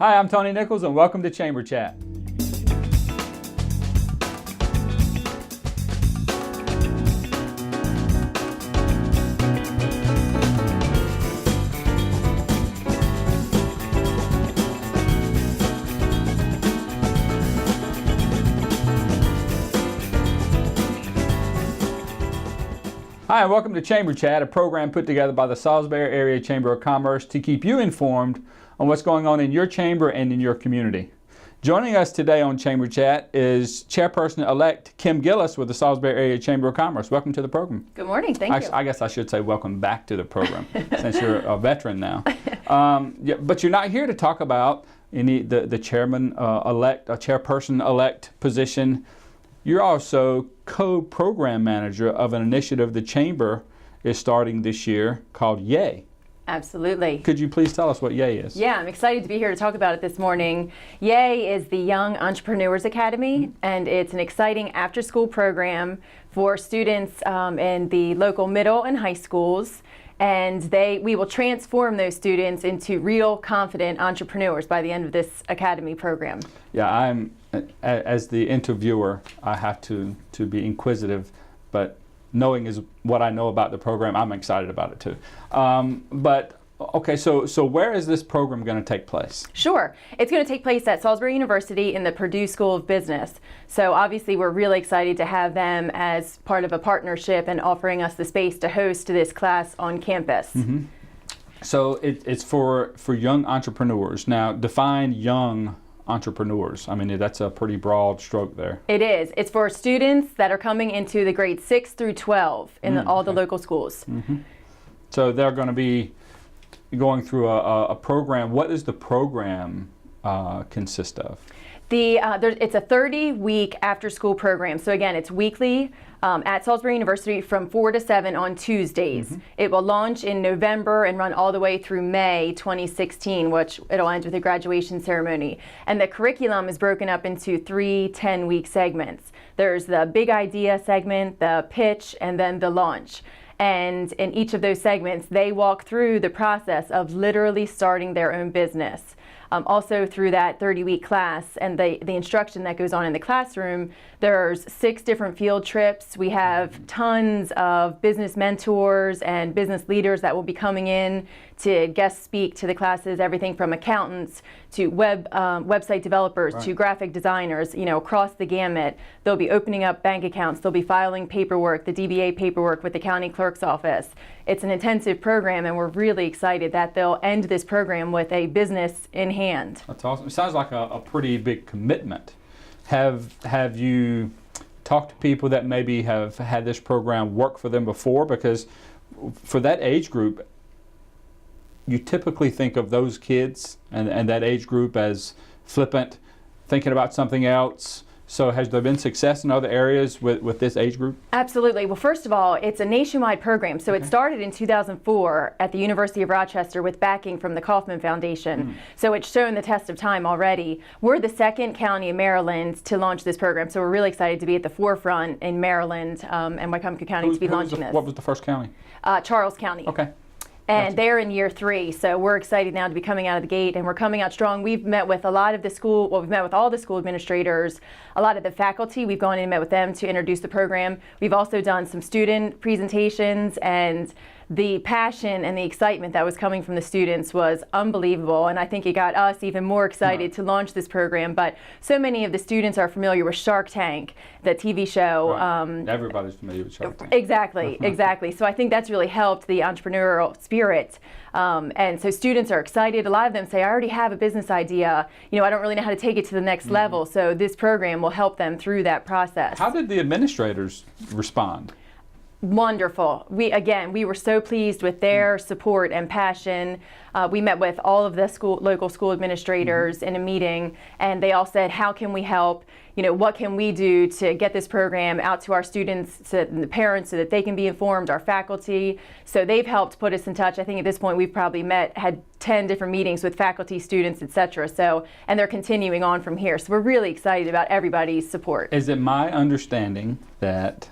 Hi, I'm Tony Nichols, and welcome to Chamber Chat. Hi, and welcome to Chamber Chat, a program put together by the Salisbury Area Chamber of Commerce to keep you informed on what's going on in your chamber and in your community. Joining us today on Chamber Chat is Chairperson-elect Kim Gillis with the Salisbury Area Chamber of Commerce. Welcome to the program. Good morning, thank you. I guess I should say welcome back to the program since you're a veteran now. But you're not here to talk about the chairman-elect, chairperson-elect position. You're also co-program manager of an initiative the Chamber is starting this year called YAY. Absolutely. Could you please tell us what YAY is? Yeah, I'm excited to be here to talk about it this morning. YAY is the Young Entrepreneurs Academy, and it's an exciting after-school program for students in the local middle and high schools. And we will transform those students into real, confident entrepreneurs by the end of this academy program. Yeah, as the interviewer, I have to be inquisitive, but knowing is what I know about the program, I'm excited about it too. Okay, so where is this program going to take place? Sure. It's going to take place at Salisbury University in the Purdue School of Business. So obviously we're really excited to have them as part of a partnership and offering us the space to host this class on campus. Mm-hmm. So it's for young entrepreneurs. Now, define young entrepreneurs. I mean, that's a pretty broad stroke there. It is. It's for students that are coming into the grades 6 through 12 in all the local schools. Mm-hmm. So they're going to be going through a program. What does the program consist of? It's a 30-week after-school program. So again, it's weekly at Salisbury University from 4 to 7 on Tuesdays. Mm-hmm. It will launch in November and run all the way through May 2016, which it'll end with a graduation ceremony. And the curriculum is broken up into 3 10-week segments. There's the big idea segment, the pitch, and then the launch. And in each of those segments, they walk through the process of literally starting their own business. Also through that 30-week class and the instruction that goes on in the classroom, there's 6 different field trips. We have tons of business mentors and business leaders that will be coming in to guest speak to the classes, everything from accountants to website developers to graphic designers, across the gamut. They'll be opening up bank accounts. They'll be filing paperwork, the DBA paperwork with the county clerk's office. It's an intensive program, and we're really excited that they'll end this program with a business in hand. That's awesome. It sounds like a pretty big commitment. Have you talked to people that maybe have had this program work for them before? Because for that age group, you typically think of those kids and that age group as flippant, thinking about something else. So has there been success in other areas with this age group? Absolutely. Well, first of all, it's a nationwide program. So It started in 2004 at the University of Rochester with backing from the Kauffman Foundation. So it's shown the test of time already. We're the second county in Maryland to launch this program. So we're really excited to be at the forefront in Maryland and Wycomico County to be launching this. What was the first county? Charles County. Okay. And they're in year 3, so we're excited now to be coming out of the gate, and we're coming out strong. We've met with a lot of we've met with all the school administrators, a lot of the faculty. We've gone in and met with them to introduce the program. We've also done some student presentations, and the passion and the excitement that was coming from the students was unbelievable, and I think it got us even more excited to launch this program. But so many of the students are familiar with Shark Tank, the TV show. Right. Everybody's familiar with Shark Tank. Exactly. So I think that's really helped the entrepreneurial spirit. And so students are excited. A lot of them say, I already have a business idea. I don't really know how to take it to the next level. So this program will help them through that process. How did the administrators respond? Wonderful. We were so pleased with their support and passion. We met with all of the local school administrators in a meeting, and they all said, how can we help? What can we do to get this program out to our students, to the parents, so that they can be informed, our faculty. So they've helped put us in touch. I think at this point we've probably had 10 different meetings with faculty, students, etc. And they're continuing on from here. So we're really excited about everybody's support. Is it my understanding that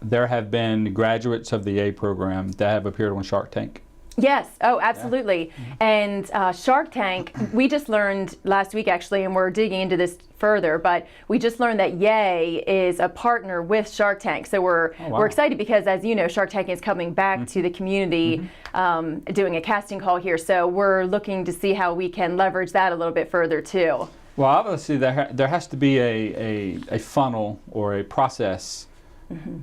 there have been graduates of the A program that have appeared on Shark Tank? Yes. Oh, absolutely. And Shark Tank, we just learned last week actually, and we're digging into this further, but we just learned that Yay is a partner with Shark Tank. So we're excited because, as you know, Shark Tank is coming back to the community, doing a casting call here. So we're looking to see how we can leverage that a little bit further too. Well, obviously there has to be a funnel or a process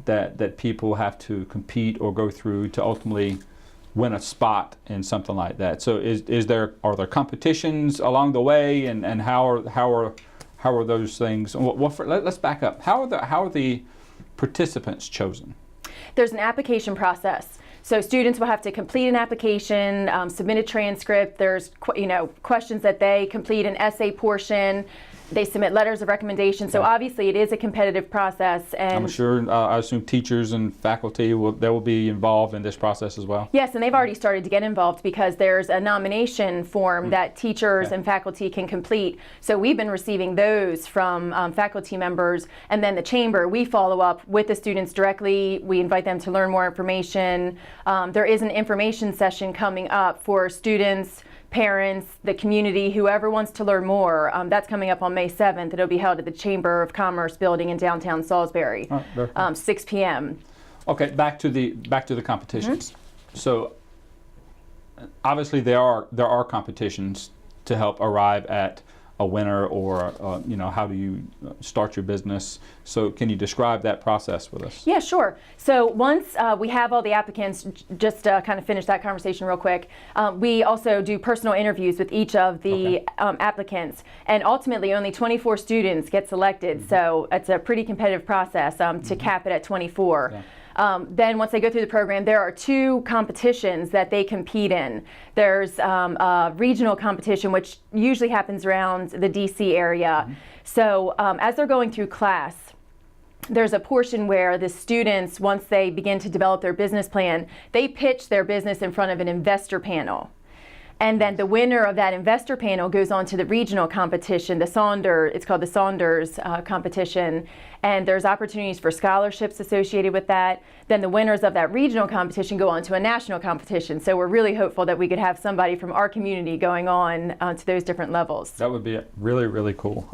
that people have to compete or go through to ultimately win a spot in something like that. So are there competitions along the way, and how are those things? Let's back up. How are the participants chosen? There's an application process. So students will have to complete an application, submit a transcript. There's questions that they complete, an essay portion. They submit letters of recommendation. So obviously it is a competitive process. And I'm sure, I assume teachers and faculty will be involved in this process as well. Yes, and they've already started to get involved because there's a nomination form that teachers and faculty can complete. So we've been receiving those from faculty members, and then the chamber, we follow up with the students directly. We invite them to learn more information. There is an information session coming up for students, parents, the community, whoever wants to learn more. That's coming up on May 7th. It'll be held at the Chamber of Commerce building in downtown Salisbury, 6 p.m. Okay, back to the competitions. So obviously there are competitions to help arrive at a winner, or how do you start your business? So can you describe that process with us? Yeah, sure. So once we have all the applicants, just to kind of finish that conversation real quick, we also do personal interviews with each of the applicants, and ultimately only 24 students get selected. So it's a pretty competitive process to cap it at 24. Yeah. Then once they go through the program, there are 2 competitions that they compete in. There's a regional competition, which usually happens around the DC area. So as they're going through class, there's a portion where the students, once they begin to develop their business plan, they pitch their business in front of an investor panel. And then the winner of that investor panel goes on to the regional competition, it's called the Saunders competition, and there's opportunities for scholarships associated with that. Then the winners of that regional competition go on to a national competition. So we're really hopeful that we could have somebody from our community going on to those different levels. That would be really, really cool.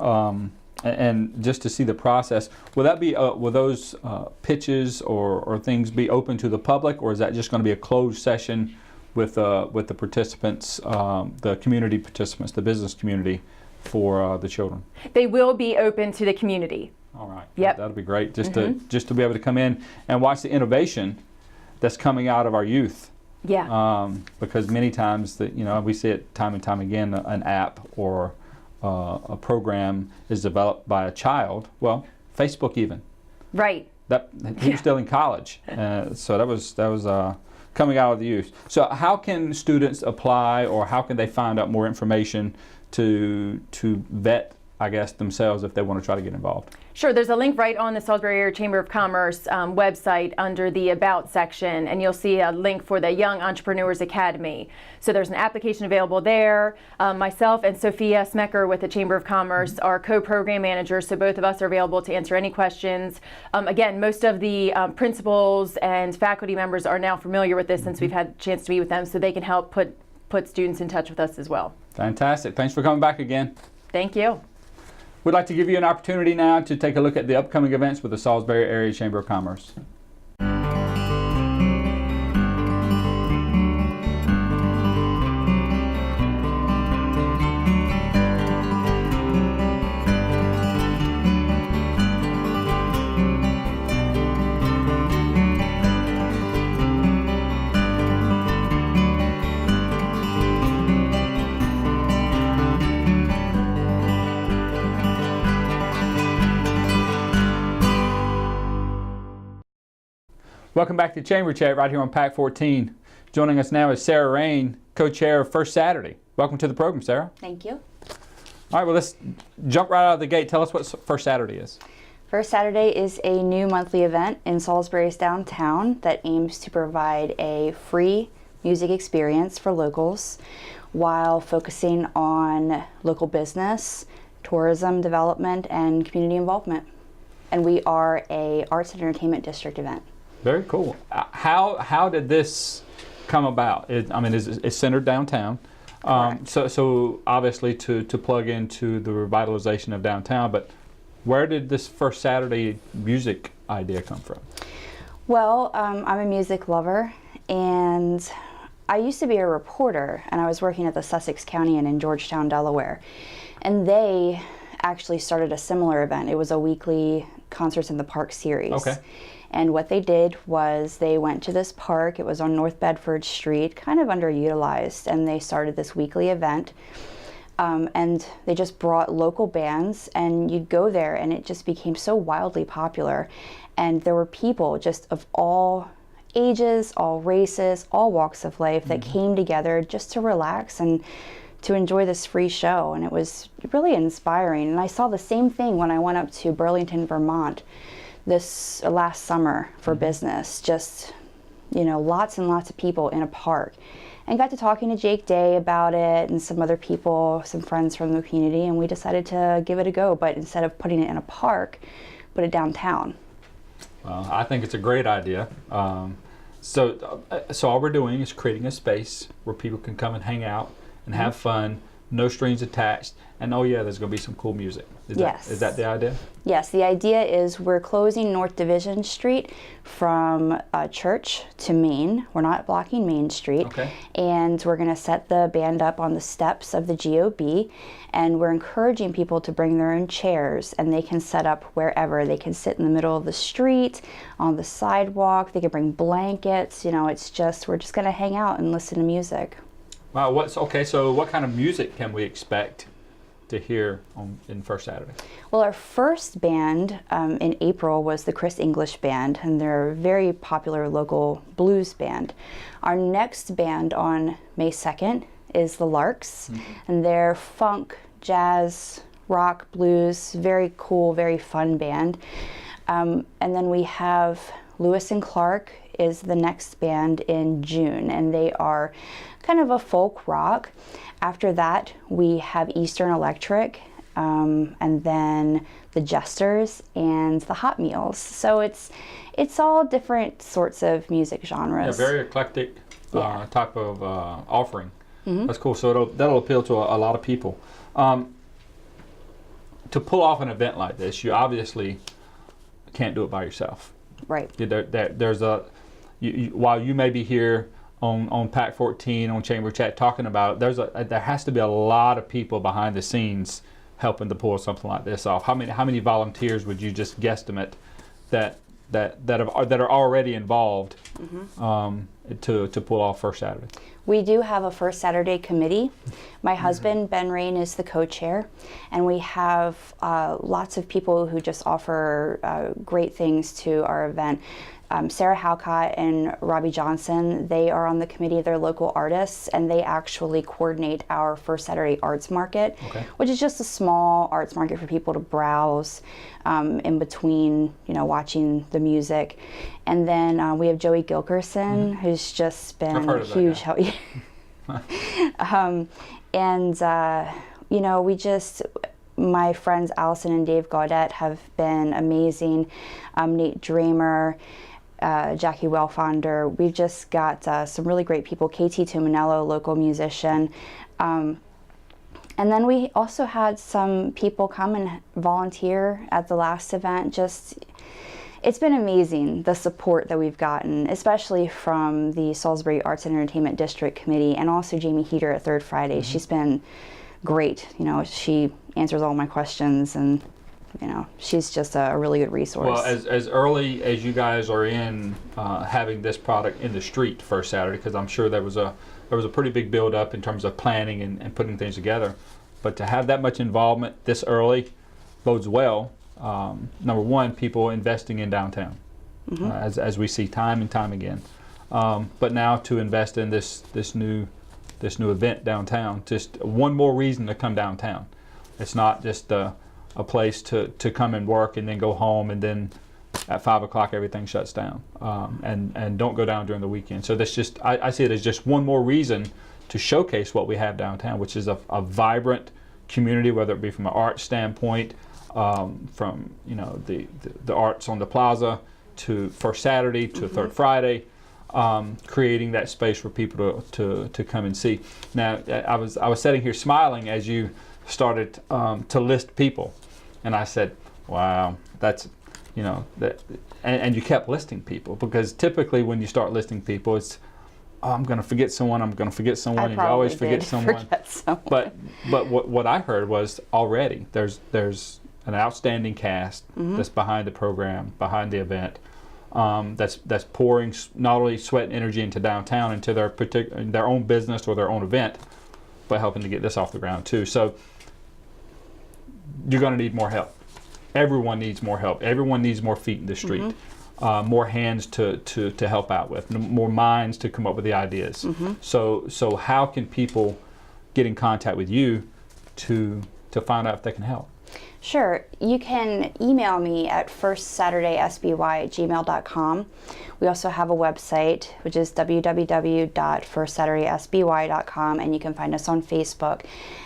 And just to see the process, will those pitches or things be open to the public, or is that just going to be a closed session with the participants, the community participants, the business community, for the children? They will be open to the community. All right. Yep. That'll be great, just to be able to come in and watch the innovation that's coming out of our youth. Yeah. Because many times we see it time and time again, an app or a program is developed by a child. Well, Facebook even. Right. He was still in college, so that was coming out of the youth. So how can students apply, or how can they find out more information to vet, I guess, themselves if they want to try to get involved? Sure, there's a link right on the Salisbury Area Chamber of Commerce website under the About section, and you'll see a link for the Young Entrepreneurs Academy. So there's an application available there. Myself and Sophia Smecker with the Chamber of Commerce are co-program managers, so both of us are available to answer any questions. Again, most of the principals and faculty members are now familiar with this since we've had a chance to meet with them, so they can help put students in touch with us as well. Fantastic. Thanks for coming back again. Thank you. We'd like to give you an opportunity now to take a look at the upcoming events with the Salisbury Area Chamber of Commerce. Welcome back to Chamber Chat right here on PAC 14. Joining us now is Sarah Rayne, co-chair of First Saturday. Welcome to the program, Sarah. Thank you. All right, well, let's jump right out of the gate. Tell us what First Saturday is. First Saturday is a new monthly event in Salisbury's downtown that aims to provide a free music experience for locals while focusing on local business, tourism development, and community involvement. And we are a arts and entertainment district event. Very cool. How did this come about? It's centered downtown. So obviously to plug into the revitalization of downtown, but where did this first Saturday music idea come from? Well, I'm a music lover, and I used to be a reporter, and I was working at the Sussex County Inn in Georgetown, Delaware, and they actually started a similar event. It was a weekly Concerts in the Park series. Okay. And what they did was they went to this park. It was on North Bedford Street, kind of underutilized, and they started this weekly event. And they just brought local bands, and you'd go there, and it just became so wildly popular. And there were people just of all ages, all races, all walks of life that came together just to relax and to enjoy this free show. And it was really inspiring. And I saw the same thing when I went up to Burlington, Vermont this last summer for business. Just, lots and lots of people in a park. And got to talking to Jake Day about it and some other people, some friends from the community, and we decided to give it a go. But instead of putting it in a park, put it downtown. Well, I think it's a great idea. So all we're doing is creating a space where people can come and hang out and have fun, no strings attached, and there's going to be some cool music. Is that the idea? Yes, the idea is we're closing North Division Street from Church to Main. We're not blocking Main Street. Okay. And we're going to set the band up on the steps of the GOB, and we're encouraging people to bring their own chairs, and they can set up wherever. They can sit in the middle of the street, on the sidewalk. They can bring blankets. We're just going to hang out and listen to music. Wow. So what kind of music can we expect to hear in First Saturday? Well, our first band in April was the Chris English Band, and they're a very popular local blues band. Our next band on May 2nd is the Larks, and they're funk, jazz, rock, blues, very cool, very fun band. And then we have Lewis and Clark is the next band in June, and they are kind of a folk rock. After that, we have Eastern Electric, and then the Jesters and the Hot Meals. So it's all different sorts of music genres. Yeah, very eclectic type of offering. That's cool. So that'll appeal to a lot of people. To pull off an event like this, you obviously can't do it by yourself. Right. While you may be here on Pack 14, on Chamber Chat talking about it, there has to be a lot of people behind the scenes helping to pull something like this off. How many volunteers would you just guesstimate that are already involved to pull off First Saturday? We do have a First Saturday committee. My husband, Ben Rayne, is the co-chair, and we have lots of people who just offer great things to our event. Sarah Halcott and Robbie Johnson, they are on the committee. They're local artists, and they actually coordinate our First Saturday Arts Market, which is just a small arts market for people to browse in between, watching the music. And then we have Joey Gilkerson, who's just been a huge help. My friends Allison and Dave Gaudette have been amazing. Nate Dramer, Jackie Wellfonder. We've just got some really great people. KT Tuminello, local musician. And then we also had some people come and volunteer at the last event. It's been amazing, the support that we've gotten, especially from the Salisbury Arts and Entertainment District Committee, and also Jamie Heater at Third Friday. She's been great. She answers all my questions, and she's just a really good resource. Well, as early as you guys are in having this product in the street First Saturday, because I'm sure there was a pretty big build up in terms of planning and putting things together, but to have that much involvement this early bodes well. Number one, people investing in downtown, as we see time and time again. But now to invest in this new event downtown, just one more reason to come downtown. It's not just a place to come and work and then go home, and then at 5 o'clock everything shuts down, and don't go down during the weekend. So that's just, I see it as just one more reason to showcase what we have downtown, which is a vibrant community, whether it be from an art standpoint, from the arts on the plaza, to First Saturday, to Third Friday. creating that space for people to come and see. Now, I was sitting here smiling as you started to list people, and I said, "Wow, that's, you know, that," and you kept listing people, because typically when you start listing people, it's, "Oh, I'm going to forget someone. I'm going to forget someone," and you always forget someone. But what I heard was already there's an outstanding cast that's behind the program, behind the event. That's pouring not only sweat and energy into downtown, into their own business or their own event, but helping to get this off the ground too. So you're going to need more help. Everyone needs more help. Everyone needs more feet in the street, more hands to help out with, more minds to come up with the ideas. So how can people get in contact with you to find out if they can help? Sure. You can email me at firstsaturdaysby@gmail.com. We also have a website, which is www.firstsaturdaysby.com, and you can find us on Facebook.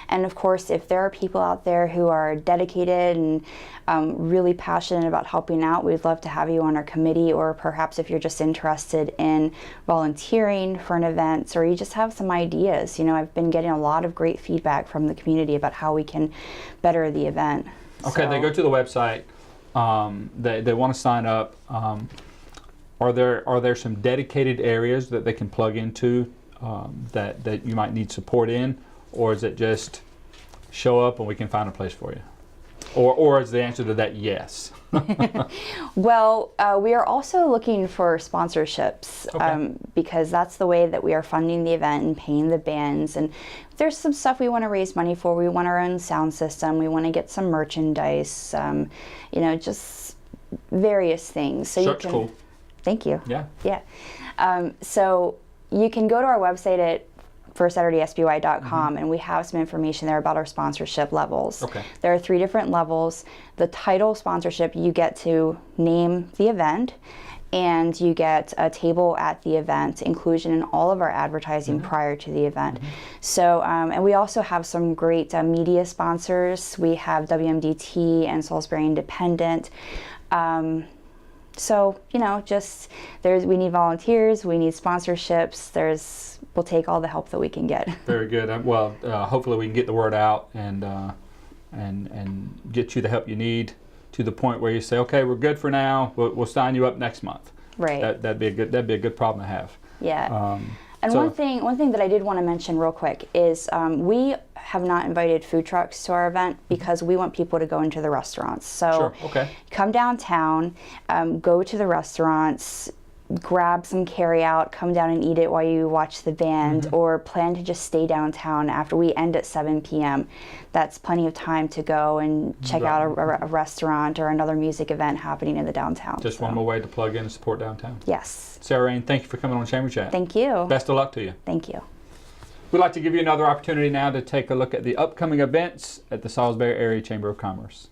And of course, if there are people out there who are dedicated and really passionate about helping out, we'd love to have you on our committee, or perhaps if you're just interested in volunteering for an event, or you just have some ideas. You know, I've been getting a lot of great feedback from the community about how we can better the event. Okay, So, they go to the website. They want to sign up. Are there some dedicated areas that they can plug into that you might need support in, or is it just show up and we can find a place for you? Or is the answer to that yes? Well, we are also looking for sponsorships, Okay. because that's the way that we are funding the event and paying the bands. And there's some stuff we want to raise money for. We want our own sound system. We want to get some merchandise. You know, just various things. So Shirt's cool. Thank you. Yeah. Yeah. So you can go to our website at firstsaturdaysby.com, and we have some information there about our sponsorship levels. Okay. There are 3 different levels. The title sponsorship, you get to name the event, and you get a table at the event, inclusion in all of our advertising prior to the event. So, and we also have some great media sponsors. We have WMDT and Salisbury Independent. So, you know, just we need volunteers, we need sponsorships. We'll take all the help that we can get. Very good. Well, hopefully we can get the word out and get you the help you need to the point where you say, okay, we're good for now. We'll sign you up next month. Right. That'd be a good problem to have. Yeah. And so- one thing that I did want to mention real quick is we have not invited food trucks to our event because we want people to go into the restaurants. So Sure. Okay. come downtown, go to the restaurants, grab some carry out, come down and eat it while you watch the band, or plan to just stay downtown after we end at 7 p.m. That's plenty of time to go and check out a restaurant or another music event happening in the downtown. Just one more way to plug in and support downtown. Yes. Sarah Rayne, thank you for coming on Chamber Chat. Thank you. Best of luck to you. Thank you. We'd like to give you another opportunity now to take a look at the upcoming events at the Salisbury Area Chamber of Commerce.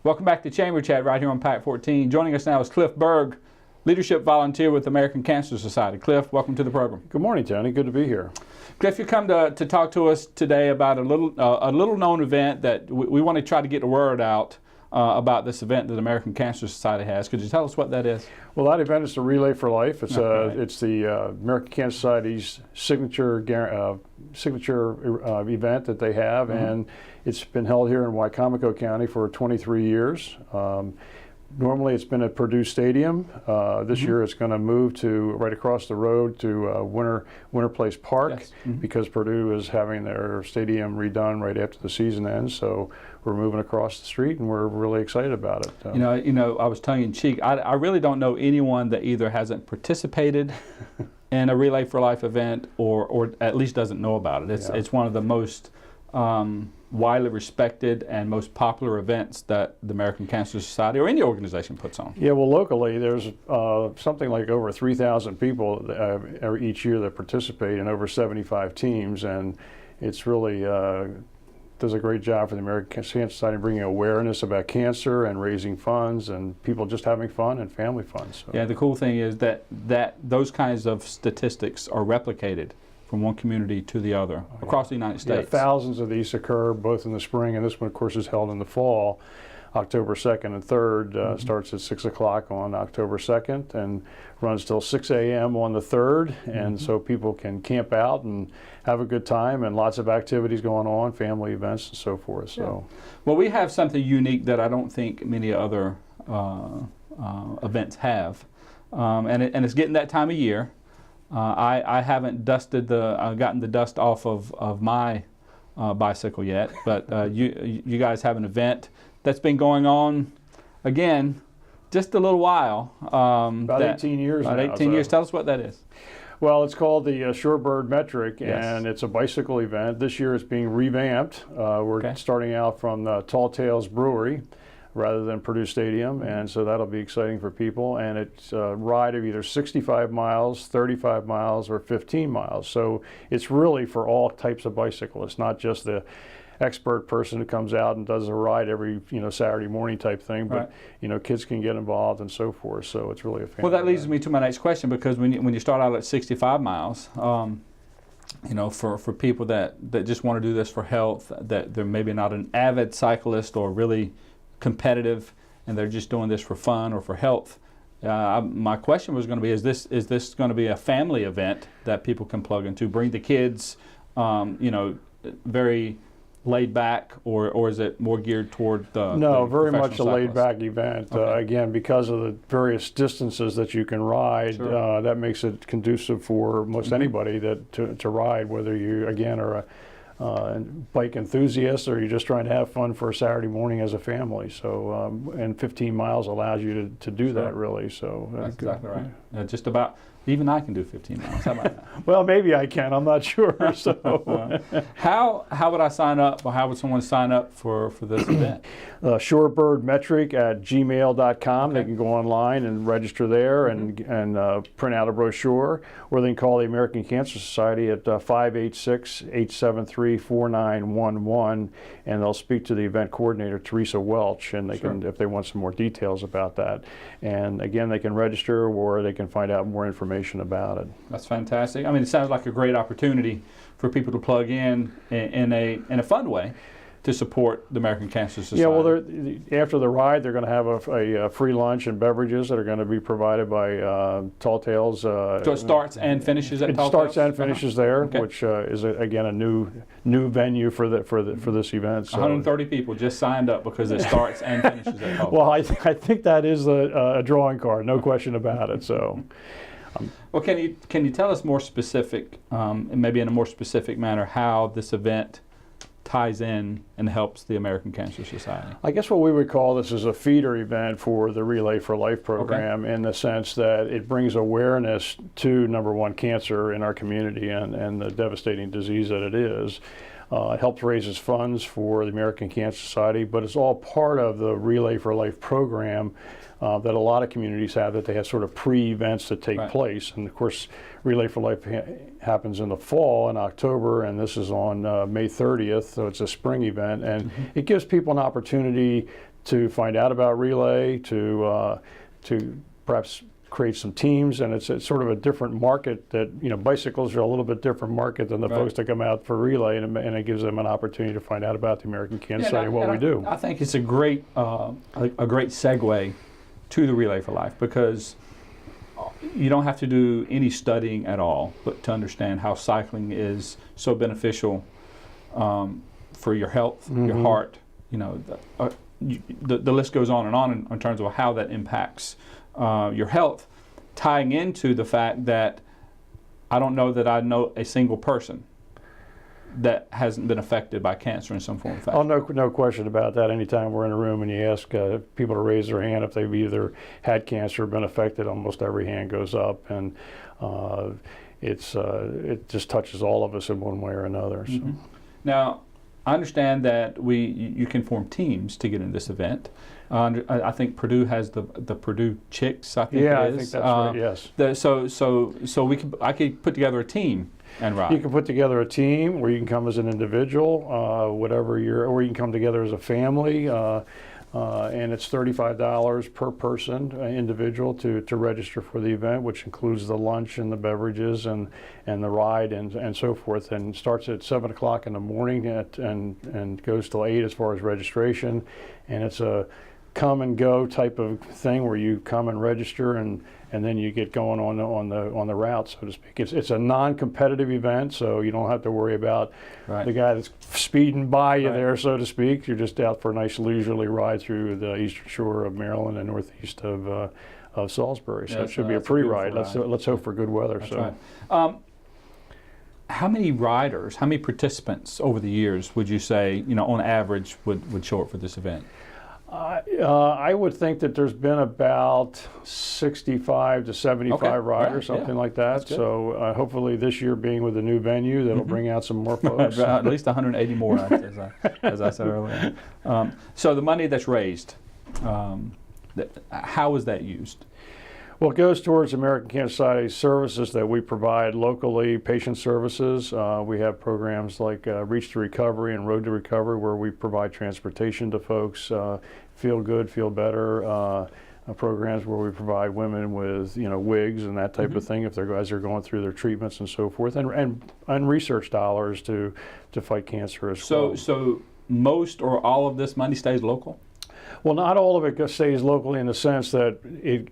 Welcome back to Chamber Chat right here on PAC 14. Joining us now is Cliff Berg, Leadership Volunteer with the American Cancer Society. Cliff, welcome to the program. Good morning, Tony. Good to be here. Cliff, you come to talk to us today about a little known event that we want to try to get the word out about this event that the American Cancer Society has. Could you tell us what that is? Well, that event is the Relay for Life. It's it's the American Cancer Society's signature event that they have, and it's been held here in Wycomico County for 23 years. Normally it's been at Purdue Stadium. This year it's going to move to right across the road to Winter Place Park, because Purdue is having their stadium redone right after the season ends. So we're moving across the street and we're really excited about it. You know, I was tongue in cheek. I really don't know anyone that either hasn't participated in a Relay for Life event or at least doesn't know about it. It's one of the most widely respected and most popular events that the American Cancer Society or any organization puts on? Yeah, well, locally there's something like over 3,000 people each year that participate in over 75 teams, and it's really does a great job for the American Cancer Society bringing awareness about cancer and raising funds and people just having fun and family fun. So. Yeah, the cool thing is that those kinds of statistics are replicated from one community to the other across the United States. Yeah, thousands of these occur both in the spring, and this one, of course, is held in the fall. October 2nd and 3rd starts at 6 o'clock on October 2nd and runs till 6 a.m. on the 3rd, and so people can camp out and have a good time, and lots of activities going on, family events and so forth. So, well, we have something unique that I don't think many other events have, and it's getting that time of year. I haven't gotten the dust off of my bicycle yet, but you guys have an event that's been going on, again, just a little while. About 18 years now. About 18 years. Tell us what that is. Well, it's called the Shorebird Metric, Yes. and it's a bicycle event. This year it's being revamped. We're starting out from the Tall Tales Brewery rather than Purdue Stadium, and so that'll be exciting for people. And it's a ride of either 65 miles, 35 miles, or 15 miles. So it's really for all types of bicyclists, not just the expert person who comes out and does a ride every Saturday morning type thing, but kids can get involved and so forth. So it's really a family. Well, that leads me to my next question, because when you start out at 65 miles, for people that just want to do this for health, that they're maybe not an avid cyclist or really competitive, and they're just doing this for fun or for health. My question was going to be: Is this going to be a family event that people can plug into? Bring the kids, very laid back, or is it more geared toward the No, the very much a professional laid cyclist? back event. Okay. Again, because of the various distances that you can ride, Sure. that makes it conducive for most anybody to ride, whether you, again, are a bike enthusiast or you're just trying to have fun for a Saturday morning as a family. So, and 15 miles allows you to do that, really. So That's exactly right. Just about, even I can do 15 miles. How about that? Well, maybe I can. I'm not sure. So, How would I sign up, or how would someone sign up for this event? shorebirdmetric at gmail.com. They Okay. can go online and register there and print out a brochure, or they can call the American Cancer Society at 586-873-4911, and they'll speak to the event coordinator, Teresa Welch, and they can, if they want some more details about that. And again, they can register, or they can find out more information about it. That's fantastic. I mean, it sounds like a great opportunity for people to plug in a fun way to support the American Cancer Society. Yeah, well, after the ride, they're going to have a free lunch and beverages that are going to be provided by Tall Tales. So it starts and finishes at It Tall starts Tales? and finishes there, Okay. which is again a new venue for this event. So. 130 people just signed up because it starts and finishes at Tall Tales. Well, I think that is a drawing card, no question about it. So. Well, can you tell us more specific, maybe in a more specific manner, how this event ties in and helps the American Cancer Society? I guess what we would call this is a feeder event for the Relay for Life program, in the sense that it brings awareness to, number one, cancer in our community and the devastating disease that it is. It helps raises funds for the American Cancer Society, but it's all part of the Relay for Life program that a lot of communities have, that they have sort of pre-events that take place. And of course, Relay for Life happens in the fall in October, and this is on May 30th, so it's a spring event. And it gives people an opportunity to find out about Relay, to perhaps create some teams, and it's sort of a different market that, bicycles are a little bit different market than the folks that come out for Relay, and it gives them an opportunity to find out about the American Cancer Society and what we do. I think it's a great segue to the Relay for Life, because you don't have to do any studying at all, but to understand how cycling is so beneficial for your health, your heart. The list goes on in terms of how that impacts your health, tying into the fact that I don't know that I know a single person that hasn't been affected by cancer in some form or fashion. Oh, no question about that. Anytime we're in a room and you ask people to raise their hand if they've either had cancer or been affected, almost every hand goes up, and it just touches all of us in one way or another. So. Now, I understand that you can form teams to get in this event. I think Purdue has the Purdue Chicks. I think Yeah, it I is. think that's right. Yes. So I could put together a team and ride. You can put together a team, or you can come as an individual, or you can come together as a family. And it's $35 per person, individual, to register for the event, which includes the lunch and the beverages and the ride and so forth. And starts at 7 o'clock in the morning and goes till 8 as far as registration. And it's a come and go type of thing where you come and register and then you get going on the route, so to speak. It's a non-competitive event, so you don't have to worry about the guy that's speeding by you there, so to speak. You're just out for a nice leisurely ride through the eastern shore of Maryland and northeast of Salisbury. So it should be a pretty ride. Let's hope for good weather. That's right. How many riders, how many participants over the years would you say, on average, would show up for this event? I would think that there's been about 65 to 75 riders, something like that. So hopefully this year, being with the new venue, that'll bring out some more folks. At least 180 more, as I said earlier. So the money that's raised, how is that used? Well, it goes towards American Cancer Society services that we provide locally, patient services. We have programs like Reach to Recovery and Road to Recovery, where we provide transportation to folks, Feel Good, Feel Better, programs where we provide women with wigs and that type of thing as they're going through their treatments and so forth, and research dollars to fight cancer as well. So most or all of this money stays local? Well, not all of it stays locally in the sense that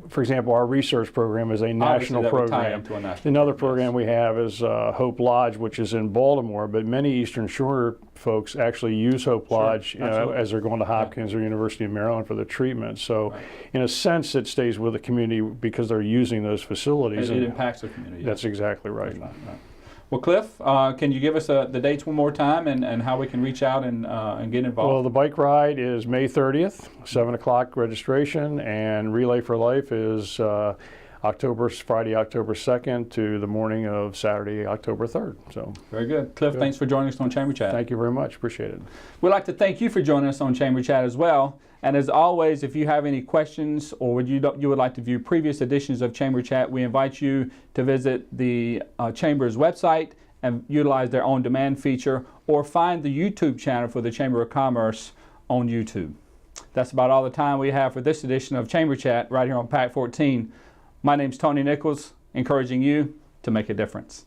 for example, our research program is a national program. Another program we have is Hope Lodge, which is in Baltimore, but many Eastern Shore folks actually use Hope Lodge as they're going to Hopkins or University of Maryland for the treatment. So in a sense, it stays with the community because they're using those facilities. It impacts the community. That's exactly right. Well, Cliff, can you give us the dates one more time and how we can reach out and get involved? Well, the bike ride is May 30th, 7 o'clock registration, and Relay for Life is Friday, October 2nd to the morning of Saturday, October 3rd. So very good. Cliff, thanks for joining us on Chamber Chat. Thank you very much. Appreciate it. We'd like to thank you for joining us on Chamber Chat as well. And as always, if you have any questions or you would like to view previous editions of Chamber Chat, we invite you to visit the Chamber's website and utilize their on-demand feature, or find the YouTube channel for the Chamber of Commerce on YouTube. That's about all the time we have for this edition of Chamber Chat right here on PAC 14. My name's Tony Nichols, encouraging you to make a difference.